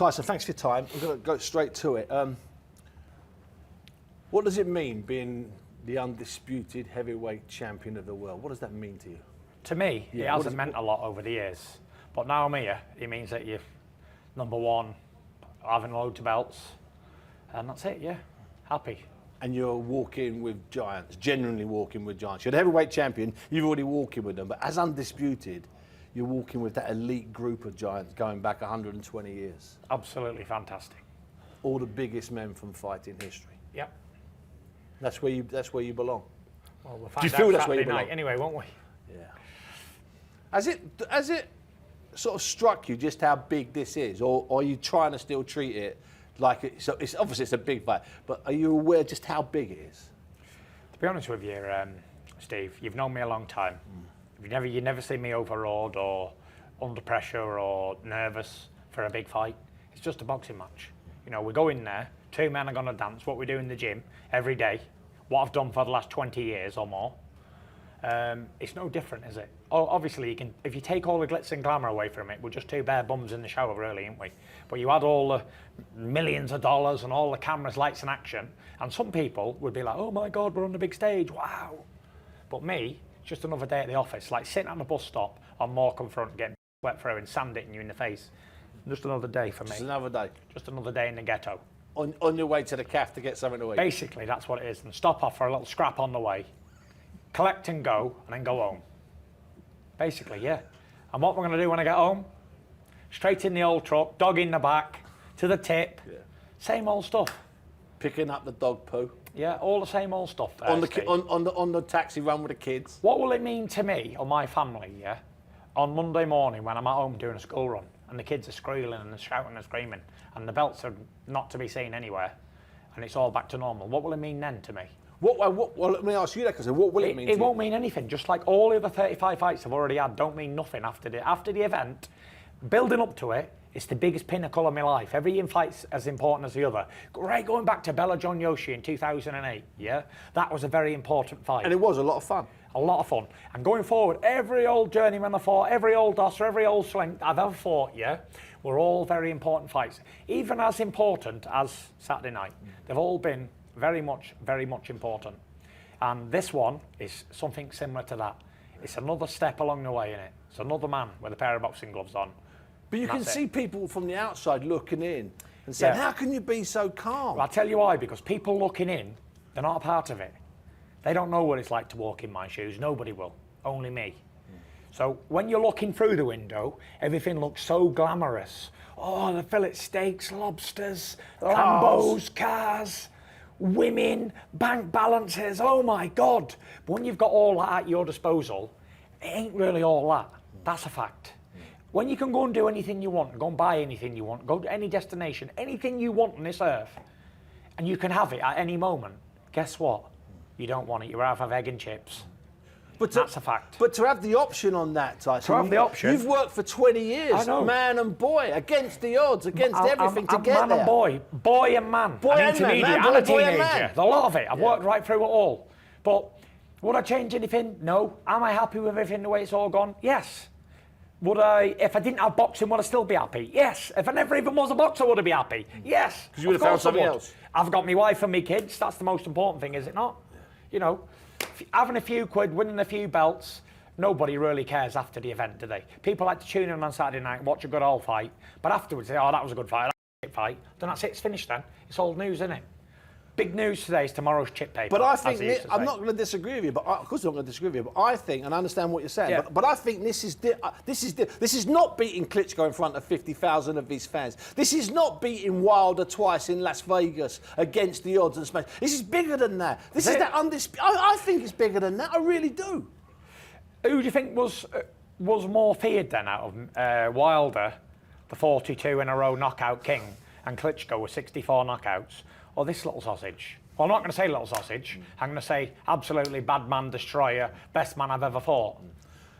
Tyson, thanks for your time. I'm going to go straight to it. What does it mean being the undisputed heavyweight champion of the world? What does that mean to you? To me, it hasn't meant a lot over the years. But now I'm here, it means that you're number one, having loads of belts, and that's it, yeah. Happy. And you're walking with giants, genuinely walking with giants. You're the heavyweight champion, you're already walking with them, but as undisputed, you're walking with that elite group of giants going back 120 years. Absolutely fantastic. All the biggest men from fighting history. Yep. That's where you belong. Well, we'll Do find you feel out that's where you Saturday night belong? anyway, won't we? Yeah. Has it sort of struck you just how big this is, or are you trying to still treat it like it's obviously it's a big fight, but are you aware just how big it is? To be honest with you, Steve, you've known me a long time. You never seen me overawed or under pressure or nervous for a big fight. It's just a boxing match. You know, we go in there, two men are going to dance, what we do in the gym every day, what I've done for the last 20 years or more. It's no different, is it? Oh, obviously, if you take all the glitz and glamour away from it, we're just two bare bums in the shower, really, aren't we? But you add all the millions of dollars and all the cameras, lights and action, and some people would be like, oh my God, we're on the big stage, wow. But me, just another day at the office, like sitting on a bus stop on Morecambe Front, getting wet through and sand hitting you in the face. Just another day for me. Just another day. Just another day in the ghetto. On your way to the calf to get something to eat. Basically, that's what it is. And stop off for a little scrap on the way, collect and go, and then go home. Basically, yeah. And what we're going to do when I get home? Straight in the old truck, dog in the back, to the tip. Yeah. Same old stuff. Picking up the dog poo. Yeah, all the same old stuff. There, on the taxi run with the kids. What will it mean to me or my family, yeah, on Monday morning when I'm at home doing a school run and the kids are squealing and shouting and screaming and the belts are not to be seen anywhere and it's all back to normal? What will it mean then to me? Well, let me ask you that, because what will it mean to you? It won't mean anything. Just like all the other 35 fights I've already had don't mean nothing after the event. Building up to it, it's the biggest pinnacle of my life. Every fight's as important as the other. Right, going back to Bella John Yoshi in 2008, yeah? That was a very important fight. And it was a lot of fun. A lot of fun. And going forward, every old journeyman I fought, every old dosser, every old swing I've ever fought, yeah, were all very important fights. Even as important as Saturday night. They've all been very much important. And this one is something similar to that. It's another step along the way, innit? It's another man with a pair of boxing gloves on. But you can see people from the outside looking in and saying, how can you be so calm? Well, I'll tell you why, because people looking in, they're not a part of it. They don't know what it's like to walk in my shoes. Nobody will, only me. So when you're looking through the window, everything looks so glamorous. Oh, the fillet steaks, lobsters, Lambos, cars, women, bank balances, oh my God. But when you've got all that at your disposal, it ain't really all that. That's a fact. When you can go and do anything you want, go and buy anything you want, go to any destination, anything you want on this earth, and you can have it at any moment, guess what? You don't want it. You rather have egg and chips. That's a fact. But to have the option on that, Tyson, to have the option, you've worked for 20 years, man and boy, against the odds, against everything to get there. Man and boy and man, an intermediate and a teenager. A lot of it. I've worked right through it all. But would I change anything? No. Am I happy with everything the way it's all gone? Yes. Would I, if I didn't have boxing, would I still be happy? Yes. If I never even was a boxer, would I be happy? Yes. Because you would have found something else. I've got my wife and my kids. That's the most important thing, is it not? Yeah. You know, having a few quid, winning a few belts, nobody really cares after the event, do they? People like to tune in on Saturday night and watch a good old fight, but afterwards say, oh, that was a good fight, that was a shit fight. Then that's it, it's finished then. It's old news, isn't it? Big news today is tomorrow's chip paper. But I think, I'm not going to disagree with you, of course I'm not going to disagree with you, but I think, and I understand what you're saying, but I think this is not beating Klitschko in front of 50,000 of his fans. This is not beating Wilder twice in Las Vegas against the odds and smash. This is bigger than that. This is that undisputed. I think it's bigger than that, I really do. Who do you think was more feared then out of Wilder, the 42 in a row knockout king, and Klitschko with 64 knockouts? Or this little sausage? Well, I'm not going to say little sausage. I'm going to say absolutely bad man, destroyer, best man I've ever fought.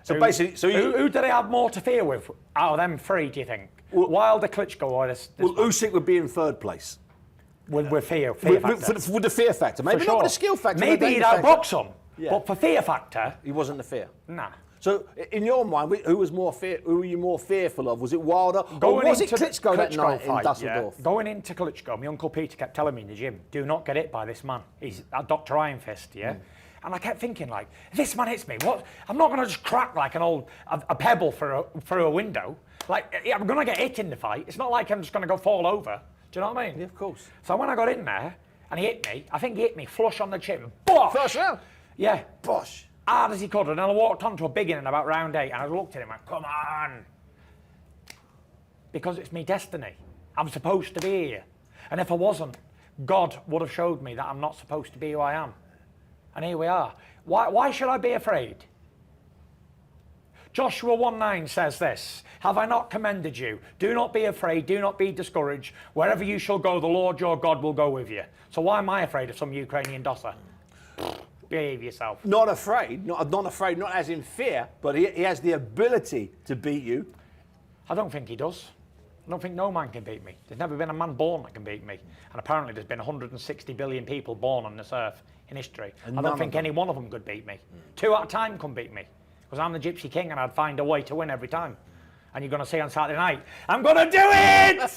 So basically, who do they have more to fear with out of them three, do you think? Wilder, Klitschko, or this well, Usyk would be in third place. With fear factor. With the fear factor. Maybe not with the skill factor. Maybe he'd outbox him, but for fear factor... He wasn't the fear. Nah. So, in your mind, who were you more fearful of? Was it Wilder, or was it Klitschko that night in Dusseldorf? Yeah. Going into Klitschko, my Uncle Peter kept telling me in the gym, do not get hit by this man. He's Dr. Iron Fist, yeah? And I kept thinking, like, if this man hits me, what? I'm not going to just crack like a pebble through a window. Like, I'm going to get hit in the fight. It's not like I'm just going to go fall over. Do you know what I mean? Yeah, of course. So when I got in there, and he hit me, I think he hit me flush on the chin. Bosh! First round? Yeah. Bosh. Hard as he could, and then I walked onto a big in about round 8, and I looked at him and went, come on. Because it's my destiny. I'm supposed to be here. And if I wasn't, God would have showed me that I'm not supposed to be who I am. And here we are. Why should I be afraid? Joshua 1:9 says this, have I not commended you? Do not be afraid, do not be discouraged. Wherever you shall go, the Lord your God will go with you. So why am I afraid of some Ukrainian dosser? Behave yourself. Not afraid, not as in fear, but he has the ability to beat you. I don't think he does. I don't think no man can beat me. There's never been a man born that can beat me. And apparently there's been 160 billion people born on this earth in history. And I don't think any one of them could beat me. 2 at a time couldn't beat me. Because I'm the Gypsy King and I'd find a way to win every time. And you're going to see on Saturday night, I'm going to do it!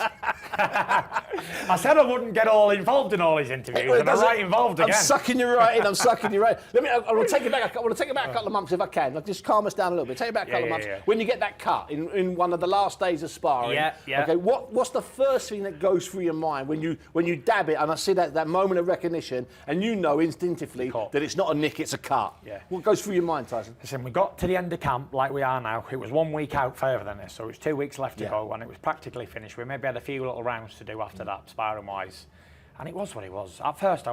I said I wouldn't get all involved in all these interviews, and I'm right involved again. I'm sucking you right in, I'm sucking you right in. I want to take it back a couple of months if I can. Like, just calm us down a little bit. Take it back a couple of months. When you get that cut in one of the last days of sparring, okay, what's the first thing that goes through your mind when you dab it and I see that moment of recognition and you know instinctively that it's not a nick, it's a cut? Yeah. What goes through your mind, Tyson? Listen, we got to the end of camp like we are now. It was 1 week out further than this, so it was 2 weeks left to go, and it was practically finished. We maybe had a few little rounds to do after that, sparring-wise, and it was what it was. At first,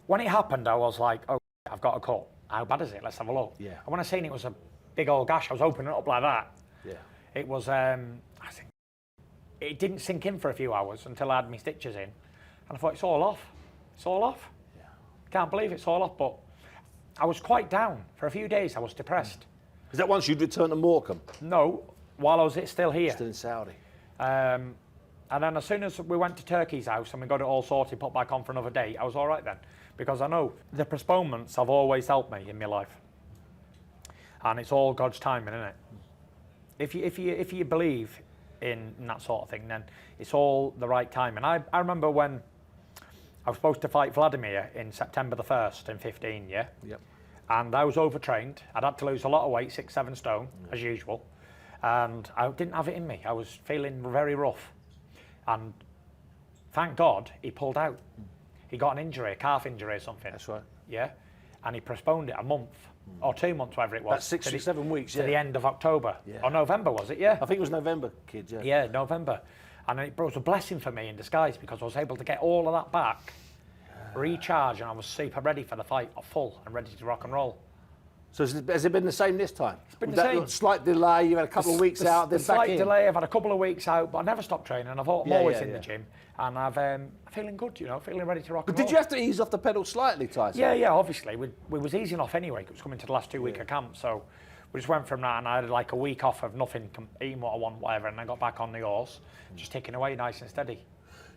when it happened, I was like, oh, I've got a cut. How bad is it? Let's have a look. Yeah. And when I seen it was a big old gash, I was opening it up like that. Yeah. It was, I think, it didn't sink in for a few hours until I had my stitches in, and I thought, it's all off. It's all off. Yeah. Can't believe it's all off, but I was quite down. For a few days, I was depressed. Is that once you'd returned to Morecambe? No, while I was still here. Still in Saudi. And then as soon as we went to Turkey's house and we got it all sorted, put back on for another day, I was all right then. Because I know the postponements have always helped me in my life. And it's all God's timing, isn't it? If you believe in that sort of thing, then it's all the right time. And I remember when I was supposed to fight Vladimir in September the 1st in 15, yeah? Yep. And I was overtrained. I'd had to lose a lot of weight, 6-7 stone, as usual. And I didn't have it in me. I was feeling very rough. And thank God he pulled out. He got an injury, a calf injury or something. That's right. Yeah. And he postponed it a month or 2 months, whatever it was. That's 6 or 7 weeks, to the end of October. Yeah. Or November, was it? Yeah. I think it was November, kids, yeah. Yeah, November. And it was a blessing for me in disguise because I was able to get all of that back, recharge, and I was super ready for the fight, full and ready to rock and roll. So has it been the same this time? It's been the same. Slight delay, you had a couple of weeks out, then back in. Slight delay, I've had a couple of weeks out, but I never stopped training. I'm always in the gym, and I'm feeling good, feeling ready to rock and roll. But did you have to ease off the pedal slightly, Tyson? Yeah, obviously. We was easing off anyway, 'cause it was coming to the last 2 weeks of camp, so we just went from that, and I had like a week off of nothing, eating what I want, whatever, and I got back on the horse, just ticking away nice and steady.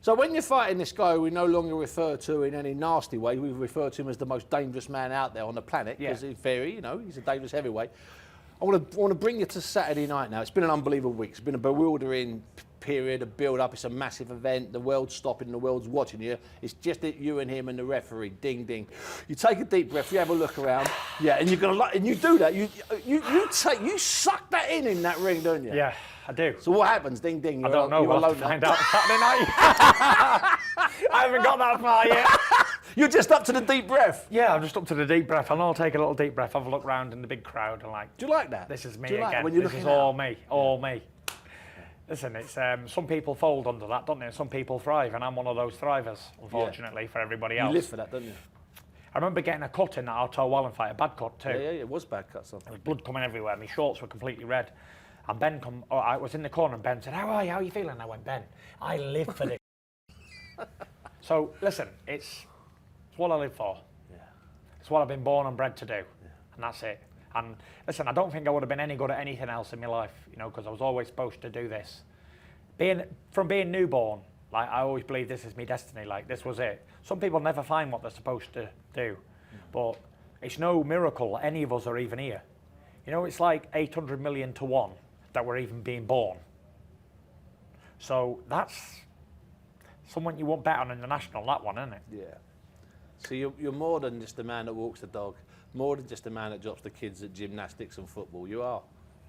So when you're fighting this guy we no longer refer to in any nasty way, we refer to him as the most dangerous man out there on the planet, because in theory, he's a dangerous heavyweight. I want to bring you to Saturday night now. It's been an unbelievable week. It's been a bewildering period of build-up. It's a massive event. The world's stopping, the world's watching you. It's just you and him and the referee. Ding, ding. You take a deep breath. You have a look around. Yeah, and you're gonna and you do that. You suck that in that ring, don't you? Yeah, I do. So what happens? Ding, ding. I don't know. We'll have to find out Saturday night. I haven't got that far yet. You're just up to the deep breath. Yeah, I'm just up to the deep breath, and I'll take a little deep breath, have a look round in the big crowd, and like, do you like that? This is me do you like again. When you're this is all me, all me. Listen, it's some people fold under that, don't they? Some people thrive, and I'm one of those thrivers, unfortunately, for everybody else. You live for that, don't you? I remember getting a cut in that Otto Wallen fight, a bad cut too. Yeah, it was bad cut. There was blood coming everywhere. My shorts were completely red. And Ben I was in the corner, and Ben said, "How are you? How are you feeling?" I went, "Ben, I live for this." So listen, it's what I live for. Yeah. It's what I've been born and bred to do, and that's it. And listen, I don't think I would have been any good at anything else in my life, because I was always supposed to do this. From being newborn, like I always believed this is my destiny. Like this was it. Some people never find what they're supposed to do, but it's no miracle any of us are even here. You know, it's like 800 million to 1 that were even being born. So that's someone you won't bet on international, that one, isn't it? Yeah. So you're more than just a man that walks the dog, more than just a man that drops the kids at gymnastics and football. You are.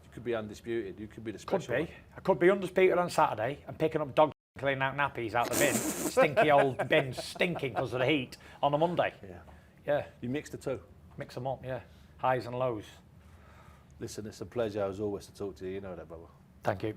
You could be undisputed. You could be the special Could be. one. I could be undisputed on Saturday and picking up dog cleaning out nappies out the bin. Stinky old bins, stinking because of the heat on a Monday. Yeah. Yeah. You mix the two. Mix them up, yeah. Highs and lows. Listen, it's a pleasure as always to talk to you. You know that, brother. Thank you.